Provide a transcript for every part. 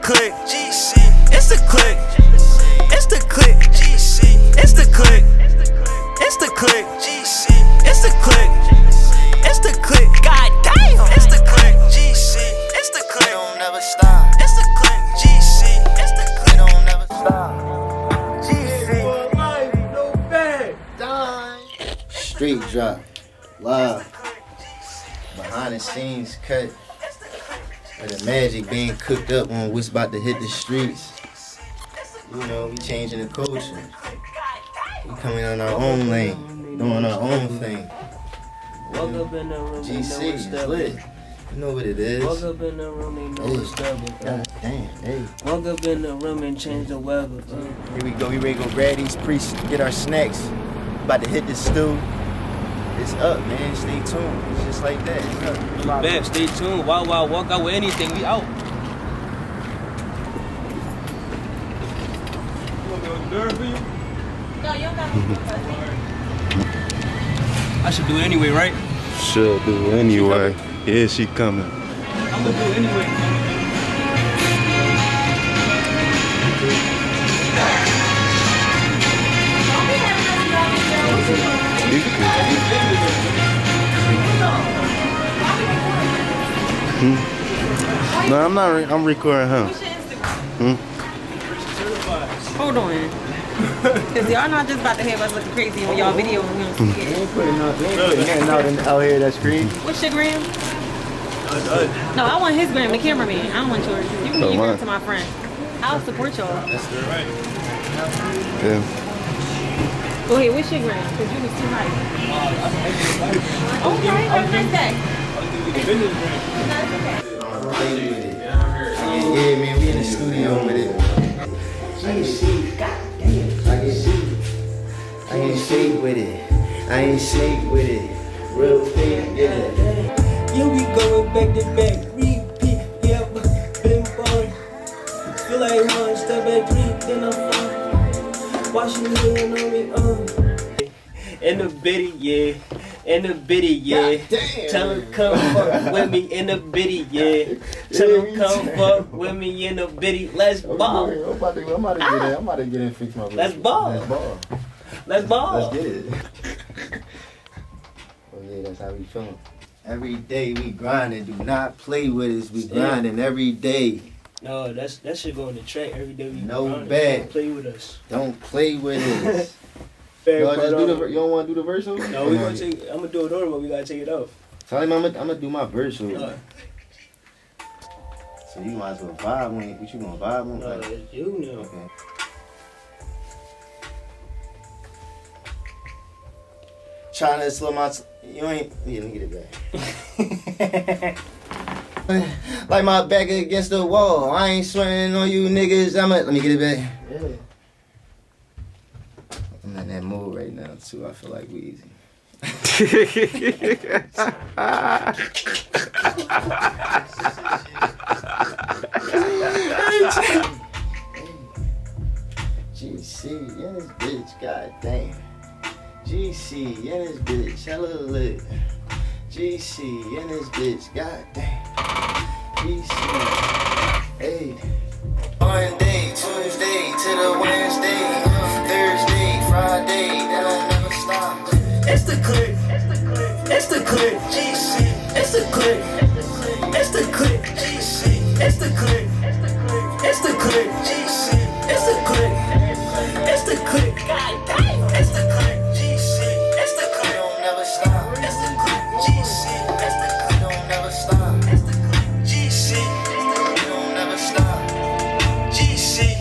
click. GC. It's the click. It's the click. GC. It's the click. It's the click. GC. It's the click. It's the click. God damn. It's the click. GC. It's the click. It don't never stop. It's the click. GC. It's the click. It don't never stop. GC. No bad. Street drop. Live. Behind the scenes cut. With the magic being cooked up on what's about to hit the streets. You know, we changing the culture. We coming on our own lane, doing our own thing. Walk up in the room, GC is lit. You know what it is. Walk up in the room, they know it's double. God damn, hey. Walk up in the room and change the weather. Here we go, we ready to go grab these priests, get our snacks. About to hit the stew. It's up, man. Stay tuned. It's just like that. It's up. Bam, stay tuned. Wow, walk out with anything. We out. No, you don't got I should do it anyway, right? Should do anyway. Yeah, she coming. I'm gonna do it anyway. No, I'm not. I'm recording him. Hold on. Because y'all not just about to have us looking crazy on y'all video and we don't see it. Putting nothing out here that's green. What's your gram? No, I want his gram, the cameraman. I don't want yours. You can give your gram to my friend. I'll support y'all. That's right. Yeah. Go ahead, what's your gram? Because you was too nice. Okay, have a nice day. Yeah, man, we in the studio with it. I ain't shake with it. I ain't shake with it. Real thing, yeah. Yeah, we going back to back. Repeat, yeah, been born. Feel like one step back, three, then I'm fine. Watch you living on me, In the bitty, yeah. In the bitty, yeah. Tell him come fuck with me in the bitty, yeah. Tell him come fuck with me in the bitty. Let's ball. I'm about to get in and fix my video. Let's ball. Let's ball. Let's ball. Let's get it. Oh yeah, that's how we feeling. Every day we grinding. Do not play with us. We grinding every day. No, that should go on the track every day. We No grinding. bad. Don't play with us. Don't play with us. Y'all just do the. You don't want to do the verse over? No, we gonna take. I'm gonna do it over, but we gotta take it off. Tell him I'm gonna do my verse over. So you might as well vibe on it. What you gonna vibe on? No, it's you now. Okay. Trying to slow my. You ain't. Yeah, let me get it back. Like my back against the wall. I ain't sweating on you niggas. Let me get it back. Yeah. I'm in that mood right now too. I feel like Weezy. GC, yeah, this bitch, goddamn. GC, yeah, this bitch, hella lit. GC, yeah, this bitch, goddamn. GC, hey. Monday, Tuesday to the Wednesday, Thursday, Friday, that I never stop. It's the click. It's the click. GC. It's the click. It's the click. GC. It's the click. It's the click. GC. It's the click. It's the click. God damn. It's the click. GC. It's the click. Don't never stop. It's the click. GC. It's the click. Don't never stop. It's the click. GC. Don't never stop. GC.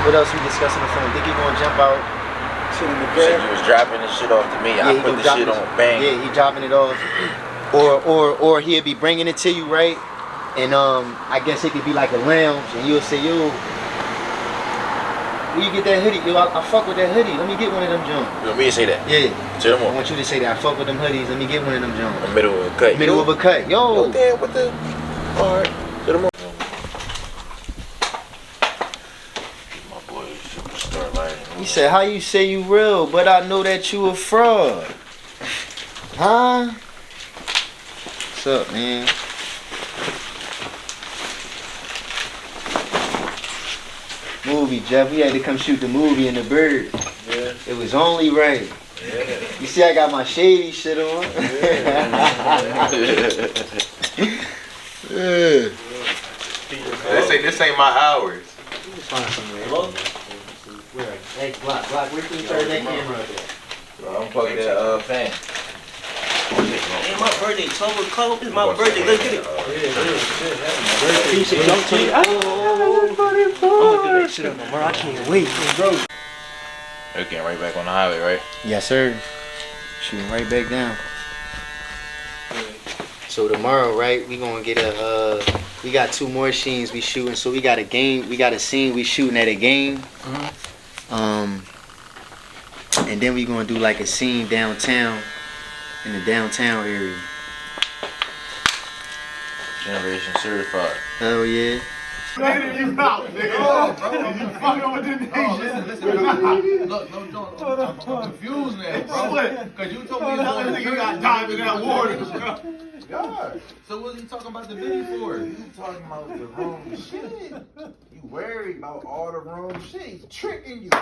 What else we discussing on the phone? Think he gonna jump out? Shit in the You said you was dropping this shit off to me. I put the shit on bang. Yeah, he dropping it off. Or he'll be bringing it to you, right? And I guess it could be like a lounge, and you'll say, yo, where you get that hoodie? Yo, I fuck with that hoodie. Let me get one of them Jones. You want me to say that? Yeah. Say them I more. want you to say that. I fuck with them hoodies. Let me get one of them Jones. The middle of a cut. Middle of a cut. Yo. Yo, damn, what the? Alright. Say them more. My boy, superstar line. He said, how you say you real, but I know that you a fraud? Huh? What's up, man? movie, Jeff. We had to come shoot the movie in the Bird. Yeah. It was only right. Yeah. You see, I got my shady shit on. Yeah. This ain't my hours. Hey, Block, where can you turn that camera up at? Bro, I'm plugging that fan. Hey, my birthday, 12 o'clock. It's my birthday. Let's get it. I'm gonna do that shit up tomorrow. I can't wait, bro. They're getting right back on the highway, right? Yes, sir. Shooting right back down. So tomorrow, right, we gonna get we got 2 more scenes we shooting. So we got a scene we shooting at a game. And then we gonna do like a scene downtown, in the downtown area. Generation certified. Hell yeah. You fucking with the nation. Listen. Look, I'm confused now, bro. Because you told me you got dive in that water, bro. God. So what are you talking about the video for? You talking about the wrong shit. You worried about all the wrong shit. He's tricking you. Is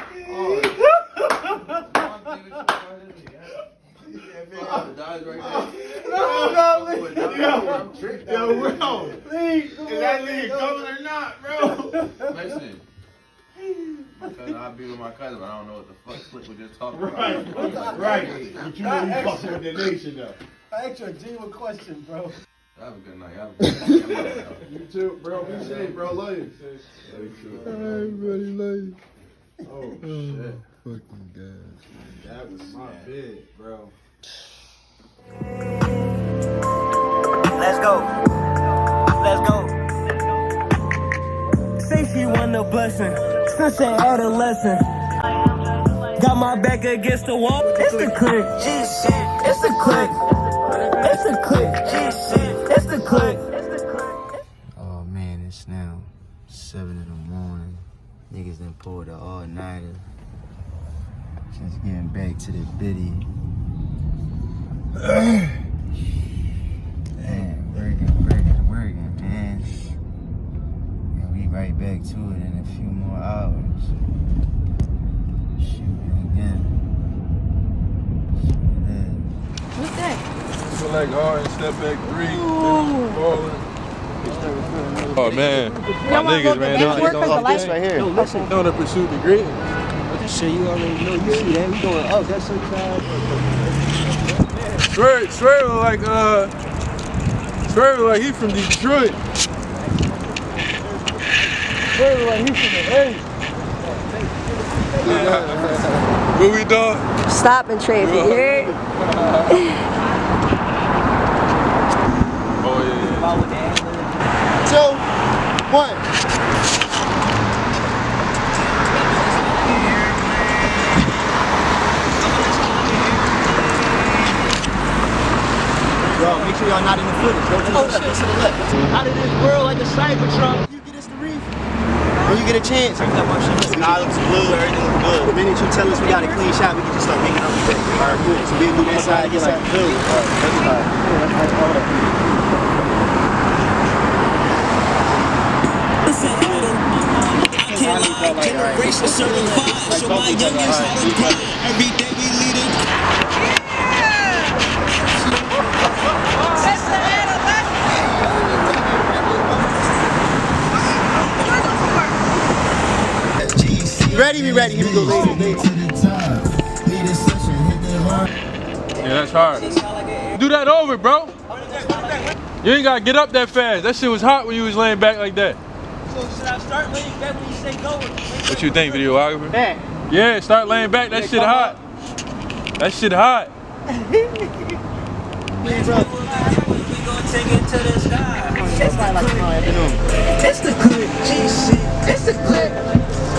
that nigga coming or not, bro? Listen. Because I'll be with my cousin, but I don't know what the fuck Slick was just talking about. Right. But you know you fucking with the nation, though. I asked you a genuine question, bro. Have a good night. Have a good night. You too, bro. Be safe, bro. Love you. Everybody like. Oh, shit. Fucking God. That was my bed, bro. Let's go. Let's go. Say she want a blessing. Sunset adolescent. Got my back against the wall. It's the click. It's the click. It's the click. It's the click. Oh man, it's now 7 in the morning. Niggas done pulled the all-nighter. Just getting back to the biddy. Damn, working, man. And we right back to it in a few more hours. Shooting again. What's that? Feel like hard and step back 3. Oh man, my niggas, man, This right here. Doing the pursuit to greatness. Shit, you already know. You see that? We going up. That's so tired. Swear like he from Detroit. Swear like he from the A. What we doing? Stop and trade. You heard? Oh yeah. 2, 1. Yo, make sure y'all not in the footage. Go to the left. To the left. Out of this world like a Cybertron. You get us the reef. When you get a chance. Nah, it looks good. Everything looks good. The minute you tell us we got a clean shot, we can just start making up with that. Alright, good. So we'll do that side, get like good. Generation certified. So my youngest every day we lead it. Ready? We ready. Here we go, ladies. Yeah, that's hard. Do that over, bro. You ain't gotta get up that fast. That shit was hot when you was laying back like that. So should I start laying back when you say go? What you think, videographer? Back. Yeah, start laying back. That shit hot. That shit hot. We gonna take it to the sky. It's the clip. It's the clip.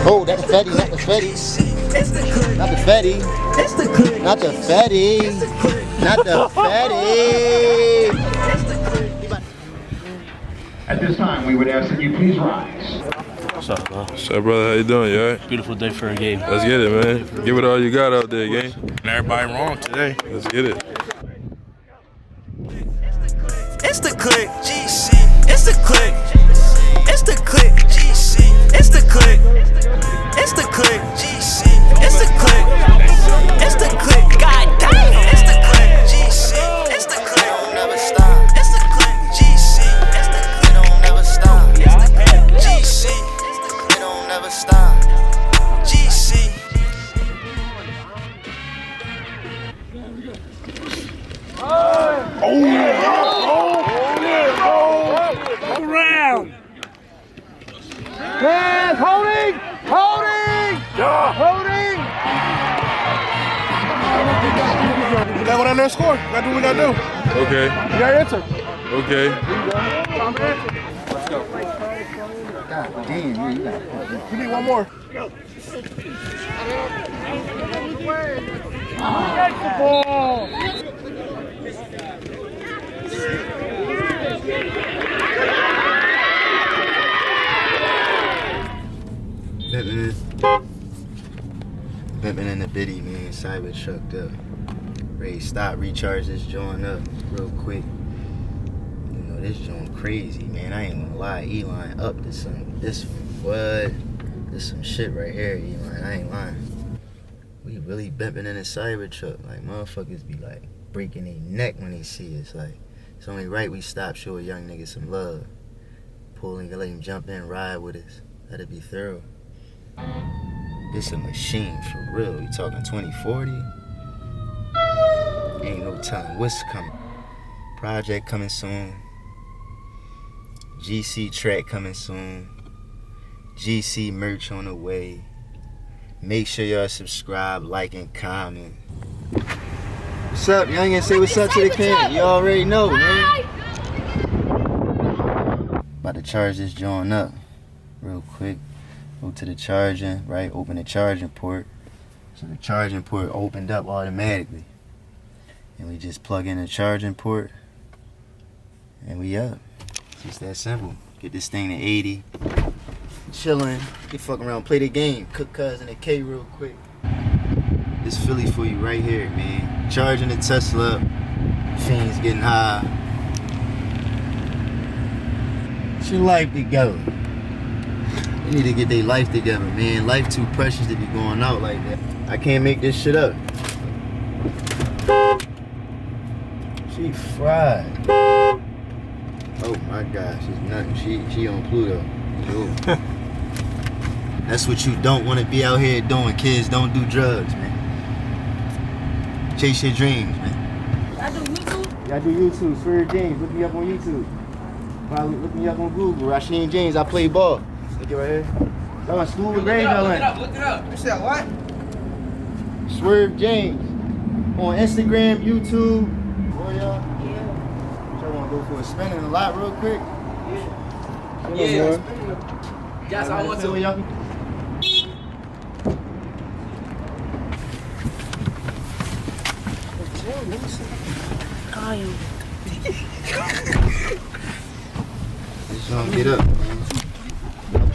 Oh, that's the Fetty, not the Fetty. Not the Fetty. It's the clip. Not the Fetty. Not the Fetty. At this time, we would ask that you please rise. What's up, bro? What's up, brother? How you doing? You alright? Beautiful day for a game. Let's get it, man. Give it all you got out there, gang. And everybody wrong today. Let's get it. It's the click. It's the click. It's the click. It's the click. Hands, holding! Holding! Holding! We gotta go down there and score. We gotta do what we gotta do. Okay. You gotta answer. Okay. Time to answer. Let's go. God damn, man, you got We need one more. Pimpin' in the biddy, man. Cyber trucked up. Ready to stop, recharge this joint up real quick. You know, this joint crazy, man. I ain't gonna lie. E-line up to some. This what? This some shit right here, E-line. I ain't lying. We really bimping in a cyber truck. Like, motherfuckers be like breaking their neck when they see us. Like, it's only right we stop, show a young nigga some love. Pull and let him jump in, ride with us. Let it be thorough. This a machine for real. You talking 2040? Ain't no telling what's coming. Project coming soon. GC track coming soon. GC merch on the way. Make sure y'all subscribe, like, and comment. What's up? Y'all ain't gonna say what's up to the camera. You already know, man. About to charge this joint up real quick. Go to the charging, right? Open the charging port. So the charging port opened up automatically. And we just plug in the charging port. And we up. It's just that simple. Get this thing to 80. Chilling. Get fucking around, play the game. Cook cousin a K real quick. This Philly for you right here, man. Charging the Tesla up. Fiends getting high. Get your life together. They need to get their life together, man. Life too precious to be going out like that. I can't make this shit up. She fried. Oh my gosh, it's nothing. She on Pluto. That's what you don't want to be out here doing, kids. Don't do drugs, man. Chase your dreams, man. I do YouTube. Yeah, I do YouTube. Swear James. Look me up on YouTube. Probably look me up on Google. Rasheem James. I play ball. Look it right here. Y'all in school with grade y'all in. Look it up. You said what? Swerve James. On Instagram, YouTube. Boy, y'all. Yeah. Y'all wanna go for a spin in a lot real quick? Yeah. Yes, I want to. Y'all can... Just gonna get up.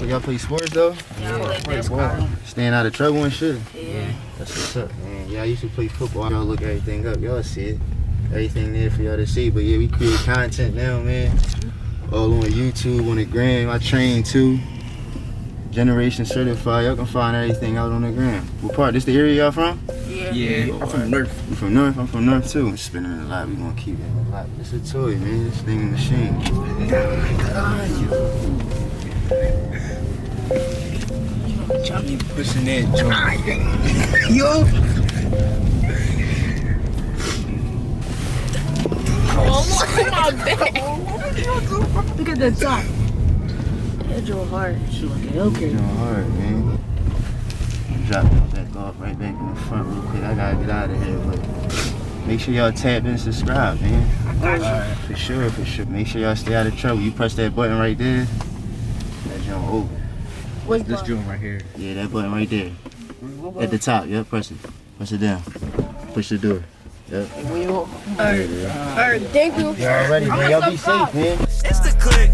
Y'all play sports though? Yeah, I play basketball. Staying out of trouble and shit? Yeah. That's what's up, man. Yeah, I used to play football. Y'all look everything up. Y'all see it. Everything there for y'all to see. But yeah, we create content now, man. All on YouTube, on the gram. I train too. Generation certified. Y'all can find everything out on the gram. What part? This the area y'all from? Yeah. Yeah, I'm from North. You from North? I'm from North too. It's spinning a lot. We gonna keep it a lot. It's a toy, man. This thing a machine. Johnny pushing that joint. Yo. Oh my back. Look at the top. That drove hard. Okay. It's hard, man. Drop that back off right back in the front real quick. I gotta get out of here, but make sure y'all tap in and subscribe, man. Alright. For sure, for sure. Make sure y'all stay out of trouble. You press that button right there. That jump over. What's This joint right here. Yeah, that button right there. At the top, yep, press it. Press it down. Push the door. Yep. Alright, thank you. Y'all ready, man? Y'all be safe, man. It's the click.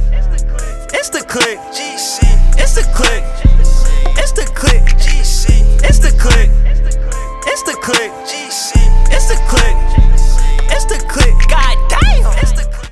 It's the click. GC. It's the click.